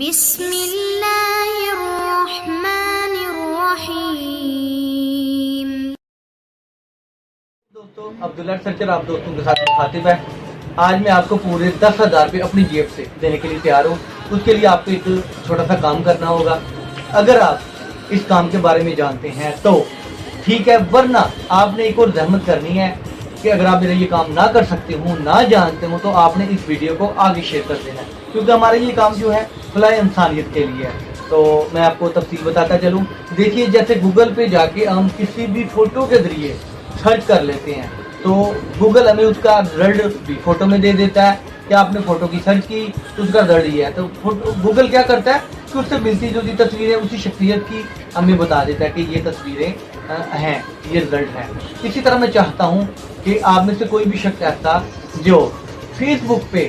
بسم اللہ الرحمن الرحیم۔ دوستو عبداللہ سرچر آپ دوستوں کے ساتھ مخاطب ہے۔ آج میں آپ کو پورے 10,000 روپے اپنی جیب سے دینے کے لیے تیار ہوں۔ اس کے لیے آپ کو ایک چھوٹا سا کام کرنا ہوگا۔ اگر آپ اس کام کے بارے میں جانتے ہیں تو ٹھیک ہے، ورنہ آپ نے ایک اور زحمت کرنی ہے کہ اگر آپ میرا یہ کام نہ کر سکتے ہوں، نہ جانتے ہوں، تو آپ نے اس ویڈیو کو آگے شیئر کر دینا ہے، کیونکہ ہمارا یہ کام جو ہے فلاح انسانیت کے لیے ہے۔ تو میں آپ کو تفصیل بتاتا چلوں۔ دیکھیے، جیسے گوگل پہ جا کے ہم کسی بھی فوٹو کے ذریعے سرچ کر لیتے ہیں تو گوگل ہمیں اس کا رزلٹ بھی فوٹو میں دے دیتا ہے کہ آپ نے فوٹو کی سرچ کی تو اس کا رزلٹ یہ ہے۔ تو گوگل کیا کرتا ہے کہ اس سے ملتی جلتی تصویریں اسی شخصیت کی ہمیں بتا دیتا ہے کہ یہ تصویریں ہیں، یہ رزلٹ ہے۔ اسی طرح میں چاہتا ہوں کہ آپ میں سے کوئی بھی شخص ایسا جو فیس بک پہ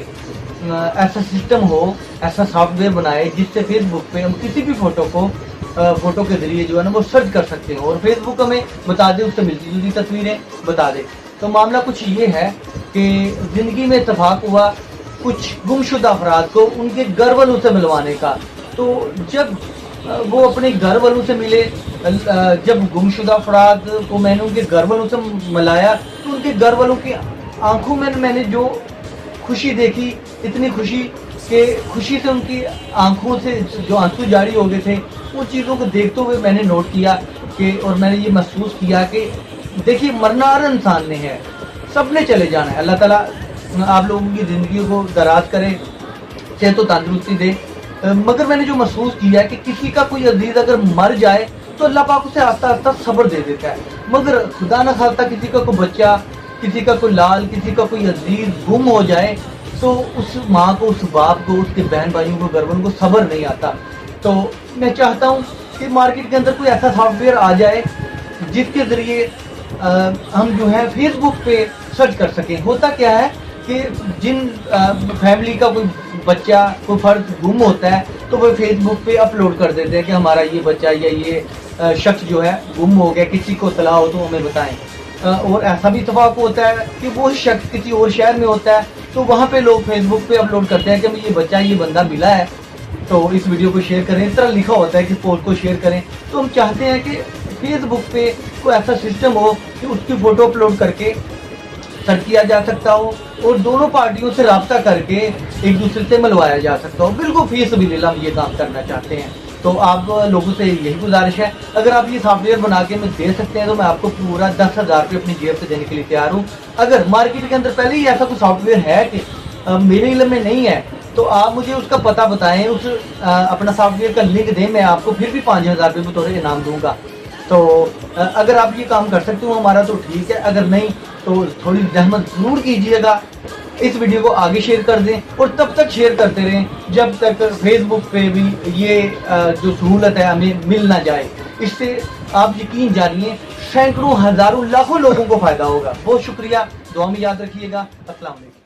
ایسا سسٹم ہو، ایسا سافٹ ویئر بنائے جس سے فیس بک پہ ہم کسی بھی فوٹو کے ذریعے جو ہے نا وہ سرچ کر سکتے ہیں اور فیس بک ہمیں بتا دے، اس سے ملتی جلتی تصویریں بتا دے۔ تو معاملہ کچھ یہ ہے کہ زندگی میں اتفاق ہوا کچھ گمشدہ افراد کو ان کے گھر والوں سے ملوانے کا۔ تو جب وہ اپنے گھر والوں سے ملے، جب گمشدہ افراد کو میں نے ان کے گھر والوں سے ملایا تو ان کے گھر والوں کی آنکھوں میں نے جو خوشی دیکھی، اتنی خوشی کہ خوشی سے ان کی آنکھوں سے جو آنسو جاری ہو گئے تھے، ان چیزوں کو دیکھتے ہوئے میں نے نوٹ کیا کہ اور میں نے یہ محسوس کیا کہ دیکھیے، مرنا ہر انسان نے ہے، سب نے چلے جانا ہے۔ اللہ تعالیٰ آپ لوگوں کی زندگی کو دراز کرے، صحت و تندرستی دے، مگر میں نے جو محسوس کیا ہے کہ کسی کا کوئی عزیز اگر مر جائے تو اللہ پاک اسے آہستہ آہستہ صبر دے دیتا ہے، مگر خدا نہ خواستہ کسی کا کوئی بچہ، کسی کا کوئی لال، کسی کا کوئی عزیز گم ہو جائے تو اس ماں کو، اس باپ کو، اس کے بہن بھائیوں کو، گھر والوں کو صبر نہیں آتا۔ تو میں چاہتا ہوں کہ مارکیٹ کے اندر کوئی ایسا سافٹ ویئر آ جائے جس کے ذریعے ہم جو ہے فیس بک پہ سرچ کر سکیں۔ ہوتا کیا ہے کہ جن فیملی کا کوئی بچہ، کوئی فرد گم ہوتا ہے تو وہ فیس بک پہ اپلوڈ کر دیتے ہیں کہ ہمارا یہ بچہ یا یہ شخص جو ہے گم ہو گیا، کسی کو اطلاع ہو تو ہمیں بتائیں۔ اور ایسا بھی اتفاق ہوتا ہے کہ وہ شخص کسی اور شہر میں ہوتا ہے تو وہاں پہ لوگ فیس بک پہ اپلوڈ کرتے ہیں کہ یہ بچہ، یہ بندہ ملا ہے تو اس ویڈیو کو شیئر کریں، اس طرح لکھا ہوتا ہے کہ پوسٹ کو شیئر کریں۔ تو ہم چاہتے ہیں کہ فیس بک پہ کوئی ایسا سسٹم ہو کہ اس کی فوٹو اپلوڈ کر کے سرچ کیا جا سکتا ہو اور دونوں پارٹیوں سے رابطہ کر کے ایک دوسرے سے ملوایا جا سکتا ہو، بالکل فی سبیل اللہ ہم یہ کام کرنا چاہتے ہیں۔ تو آپ لوگوں سے یہی گزارش ہے، اگر آپ یہ سافٹ ویئر بنا کے میں دے سکتے ہیں تو میں آپ کو پورا 10,000 روپے اپنی جیب سے دینے کے لیے تیار ہوں۔ اگر مارکیٹ کے اندر پہلے ہی ایسا کوئی سافٹ ویئر ہے کہ میرے علم میں نہیں ہے تو آپ مجھے اس کا پتہ بتائیں، اس اپنا سافٹ ویئر کا لنک دیں، میں آپ کو پھر بھی 5,000 روپے بطور انعام دوں گا۔ تو اگر آپ یہ کام کر سکتے ہو ہمارا تو ٹھیک ہے، اگر نہیں تو تھوڑی زحمت ضرور کیجیے گا، اس ویڈیو کو آگے شیئر کر دیں اور تب تک شیئر کرتے رہیں جب تک فیس بک پہ بھی یہ جو سہولت ہے ہمیں مل نہ جائے۔ اس سے آپ یقین جانیے سینکڑوں، ہزاروں، لاکھوں لوگوں کو فائدہ ہوگا۔ بہت شکریہ، دعا میں یاد رکھیے گا۔ السلام علیکم۔